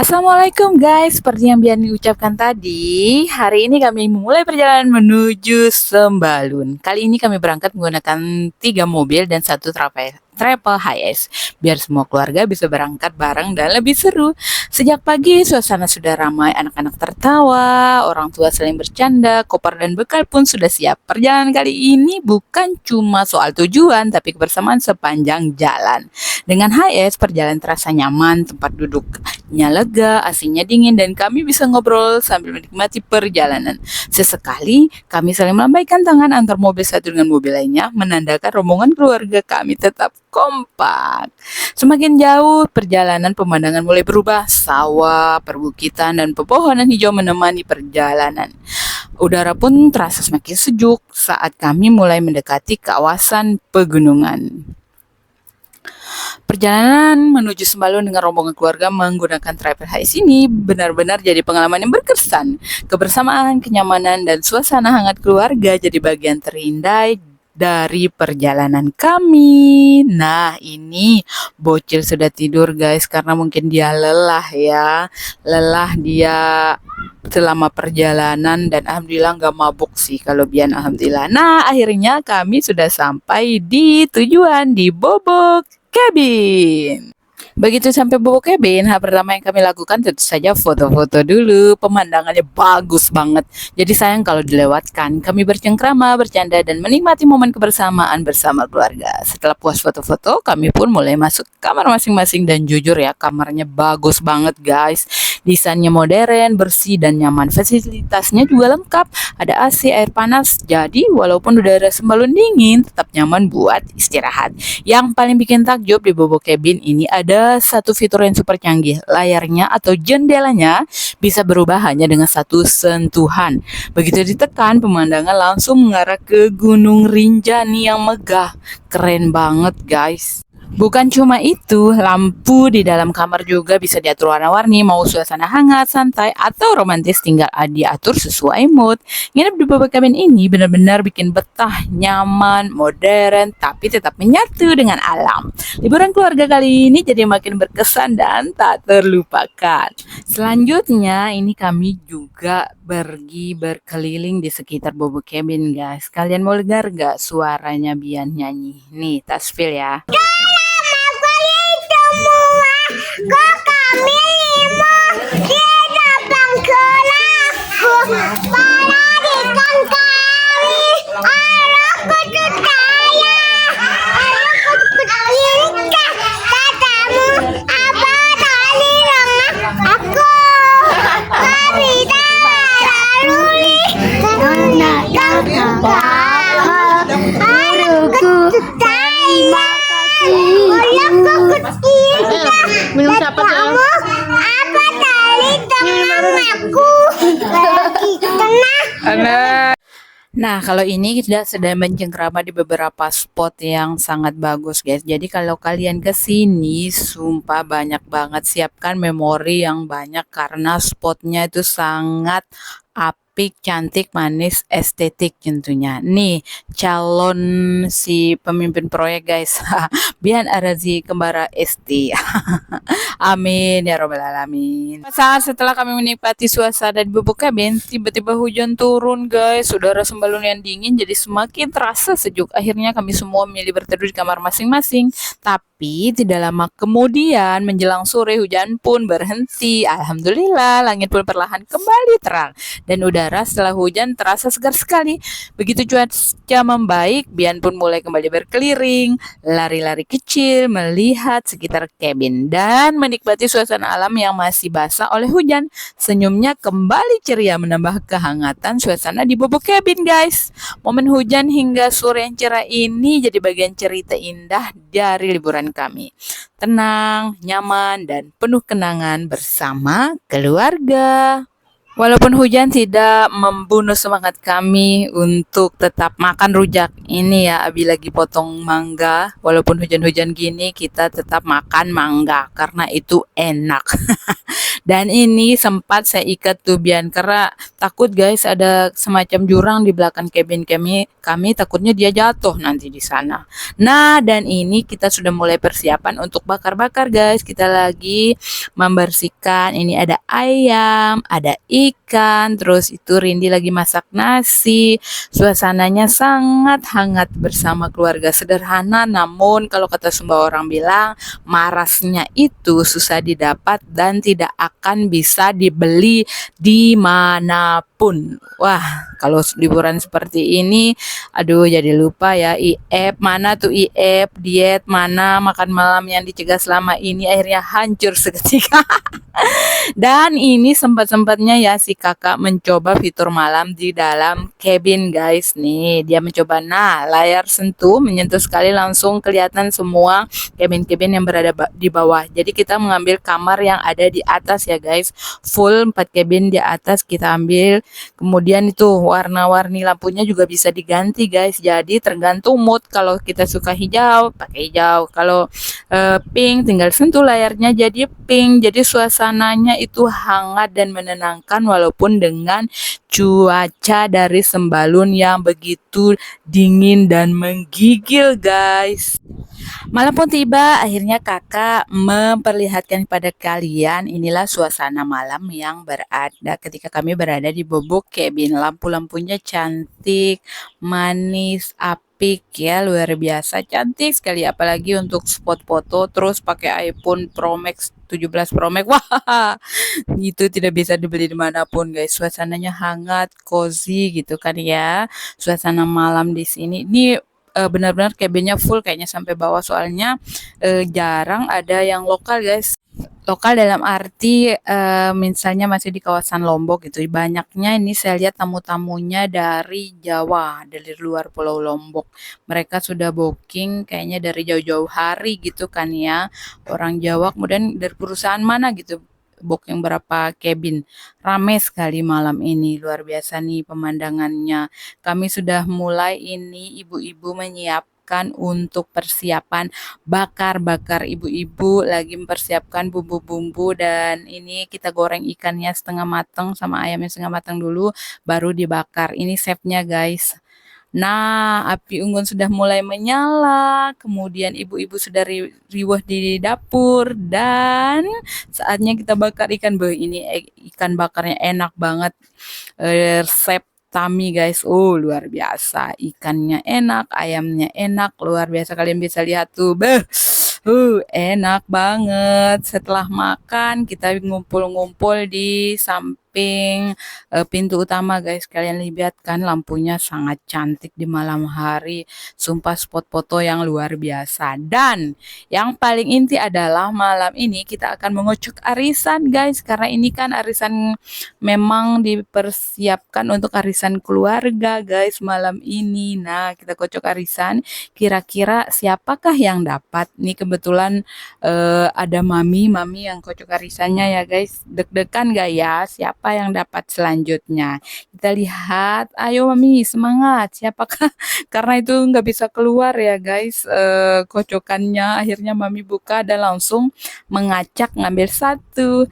Assalamualaikum guys, seperti yang Bian ucapkan tadi, hari ini kami memulai perjalanan menuju Sembalun. Kali ini kami berangkat menggunakan 3 mobil dan 1 travel hiace, biar semua keluarga bisa berangkat bareng dan lebih seru. Sejak pagi suasana sudah ramai, anak-anak tertawa, orang tua saling bercanda, koper dan bekal pun sudah siap. Perjalanan kali ini bukan cuma soal tujuan, tapi kebersamaan sepanjang jalan. Dengan hiace, perjalanan terasa nyaman, tempat duduknya lega, AC-nya dingin, dan kami bisa ngobrol sambil menikmati perjalanan. Sesekali, kami saling melambaikan tangan antar mobil satu dengan mobil lainnya, menandakan rombongan keluarga kami tetap kompak. Semakin jauh perjalanan, pemandangan mulai berubah. Sawah, perbukitan, dan pepohonan hijau menemani perjalanan. Udara pun terasa semakin sejuk saat kami mulai mendekati kawasan pegunungan. Perjalanan menuju Sembalun dengan rombongan keluarga menggunakan travel hiace ini benar-benar jadi pengalaman yang berkesan. Kebersamaan, kenyamanan, dan suasana hangat keluarga jadi bagian terindah dari perjalanan kami. Nah, ini bocil sudah tidur guys, karena mungkin dia lelah ya. Lelah dia selama perjalanan, dan alhamdulillah nggak mabuk sih kalau Bian, alhamdulillah. Nah, akhirnya kami sudah sampai di tujuan, di Bobo Cabin. Begitu sampai Bobo Cabin, hal pertama yang kami lakukan tentu saja foto-foto dulu. Pemandangannya bagus banget. Jadi sayang kalau dilewatkan. Kami bercengkrama, bercanda, dan menikmati momen kebersamaan bersama keluarga. Setelah puas foto-foto, kami pun mulai masuk kamar masing-masing, dan jujur ya, kamarnya bagus banget guys. Desainnya modern, bersih, dan nyaman. Fasilitasnya juga lengkap. Ada AC, air panas. Jadi walaupun udara Sembalun dingin, tetap nyaman buat istirahat. Yang paling bikin takjub di Bobo Cabin ini ada satu fitur yang super canggih. Layarnya atau jendelanya bisa berubah hanya dengan satu sentuhan. Begitu ditekan, pemandangan langsung mengarah ke Gunung Rinjani yang megah. Keren banget guys. Bukan cuma itu, lampu di dalam kamar juga bisa diatur warna-warni, mau suasana hangat, santai, atau romantis tinggal diatur sesuai mood. Nginep di Bobo Cabin ini benar-benar bikin betah, nyaman, modern, tapi tetap menyatu dengan alam. Liburan keluarga kali ini jadi makin berkesan dan tak terlupakan. Selanjutnya, ini kami juga pergi berkeliling di sekitar Bobo Cabin guys. Kalian mau dengar gak suaranya Bian nyanyi? Nih, tasfil ya. Kok kami lima di depan kelasku, perhatikan kami, anakku tutaya, anakku tutinka, katamu apa tali rumah aku, kami daruli, anakku tutaya, anakku kucinta. Minum siapa tuh? Apa tali teman aku? Nah, kalau ini kita sedang mencengkrama di beberapa spot yang sangat bagus guys. Jadi kalau kalian ke sini, sumpah banyak banget, siapkan memori yang banyak karena spotnya itu sangat apik, cantik, manis, estetik tentunya. Nih, calon si pemimpin proyek guys. Bian Arazi Kembara ST. Amin ya robbal alamin. Saat setelah kami menikmati suasana di Bobo Cabin, tiba-tiba hujan turun guys. Udara Sembalun yang dingin jadi semakin terasa sejuk. Akhirnya kami semua memilih berteduh di kamar masing-masing. Tapi tidak lama kemudian menjelang sore hujan pun berhenti. Alhamdulillah, langit pun perlahan kembali terang dan udara setelah hujan terasa segar sekali. Begitu cuaca membaik, Bian pun mulai kembali berkeliling, lari-lari kecil, melihat sekitar cabin dan menikmati suasana alam yang masih basah oleh hujan. Senyumnya kembali ceria menambah kehangatan suasana di Bobo Cabin guys. Momen hujan hingga sore yang cerah ini jadi bagian cerita indah dari liburan kami. Tenang, nyaman, dan penuh kenangan bersama keluarga. Walaupun hujan tidak membunuh semangat kami untuk tetap makan rujak. Ini ya, Abi lagi potong mangga. Walaupun hujan-hujan gini, kita tetap makan mangga karena itu enak. Dan ini sempat saya ikat tubian karena takut guys ada semacam jurang di belakang cabin kami takutnya dia jatuh nanti di sana. Nah, dan ini kita sudah mulai persiapan untuk bakar-bakar guys. Kita lagi membersihkan. Ini ada ayam, ada ikan, terus itu Rindi lagi masak nasi. Suasananya sangat hangat bersama keluarga, sederhana namun kalau kata semua orang bilang marasnya itu susah didapat dan tidak akan bisa dibeli dimanapun. Wah, kalau liburan seperti ini, aduh jadi lupa ya IF, mana tuh IF, diet, mana makan malam yang dicegah selama ini akhirnya hancur seketika. Dan ini sempat-sempatnya ya si kakak mencoba fitur malam di dalam cabin guys nih. Dia mencoba, nah layar sentuh menyentuh sekali langsung kelihatan semua cabin-cabin yang berada di bawah. Jadi kita mengambil kamar yang ada di atas ya guys. Full 4 cabin di atas kita ambil. Kemudian itu warna-warni lampunya juga bisa diganti guys. Jadi tergantung mood. Kalau kita suka hijau pakai hijau. Kalau pink tinggal sentuh layarnya jadi pink. Jadi suasananya itu hangat dan menenangkan walaupun dengan cuaca dari Sembalun yang begitu dingin dan menggigil guys. Malam pun tiba, akhirnya kakak memperlihatkan kepada kalian inilah suasana malam yang berada ketika kami berada di Bobok Cabin. Lampu-lampunya cantik, manis, apik ya, luar biasa cantik sekali apalagi untuk spot foto terus pakai iPhone Pro Max 17 Pro Max. Wah, itu tidak bisa dibeli dimanapun guys. Suasananya hangat, cozy gitu kan ya. Suasana malam di sini. Ini benar-benar cabinnya full kayaknya sampai bawah soalnya jarang ada yang lokal guys. Lokal dalam arti misalnya masih di kawasan Lombok gitu. Banyaknya ini saya lihat tamu-tamunya dari Jawa, dari luar Pulau Lombok. Mereka sudah booking kayaknya dari jauh-jauh hari gitu kan ya. Orang Jawa kemudian dari perusahaan mana gitu booking berapa cabin. Ramai sekali malam ini, luar biasa nih pemandangannya. Kami sudah mulai ini ibu-ibu menyiapkan untuk persiapan bakar-bakar. Ibu-ibu lagi mempersiapkan bumbu-bumbu dan ini kita goreng ikannya setengah matang sama ayamnya setengah matang dulu baru dibakar. Ini chefnya guys. Nah, api unggun sudah mulai menyala, kemudian ibu-ibu sudah riwah di dapur dan saatnya kita bakar ikan. Beuh, ini ikan bakarnya enak banget. Resep Tami guys, oh luar biasa. Ikannya enak, ayamnya enak, luar biasa. Kalian bisa lihat tuh, beuh. Enak banget. Setelah makan, kita ngumpul-ngumpul di samping pintu utama guys. Kalian lihat kan lampunya sangat cantik di malam hari. Sumpah spot foto yang luar biasa. Dan yang paling inti adalah malam ini kita akan mengocok arisan guys. Karena ini kan arisan memang dipersiapkan untuk arisan keluarga guys malam ini. Nah, kita kocok arisan. Kira-kira siapakah yang dapat? Nih kebetulan ada mami yang kocok arisannya ya guys. Deg-degan gak ya? Siapa yang dapat selanjutnya? Kita lihat. Ayo mami semangat. Siapakah? Karena itu nggak bisa keluar ya guys. Kocokannya akhirnya mami buka dan langsung mengacak ngambil satu.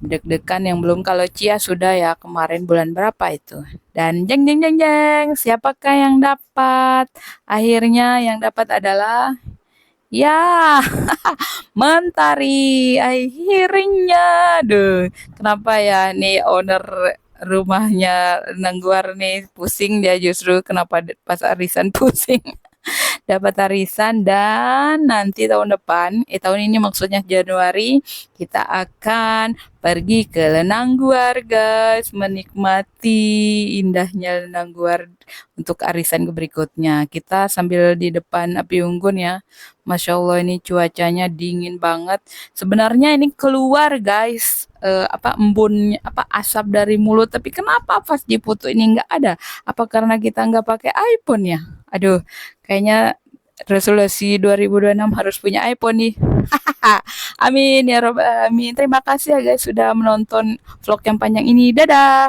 Deg-degan yang belum kalau Cia sudah ya kemarin bulan berapa itu. Dan jeng jeng jeng jeng. Siapakah yang dapat? Akhirnya yang dapat adalah ya, Mentari. Akhirnya, duh, kenapa ya nih owner rumahnya Nangguar nih pusing dia justru kenapa pas arisan pusing dapat arisan dan nanti tahun depan, tahun ini maksudnya Januari, kita akan pergi ke Lenangguar guys, menikmati indahnya Lenangguar untuk arisan berikutnya. Kita sambil di depan api unggun ya. Masya Allah ini cuacanya dingin banget. Sebenarnya ini keluar guys, apa embun apa asap dari mulut tapi kenapa pas dipoto ini nggak ada? Apa karena kita nggak pakai iPhone ya? Aduh, kayaknya resolusi 2026 harus punya iPhone nih. Amin ya robbal alamin. Terima kasih ya guys sudah menonton vlog yang panjang ini. Dadah.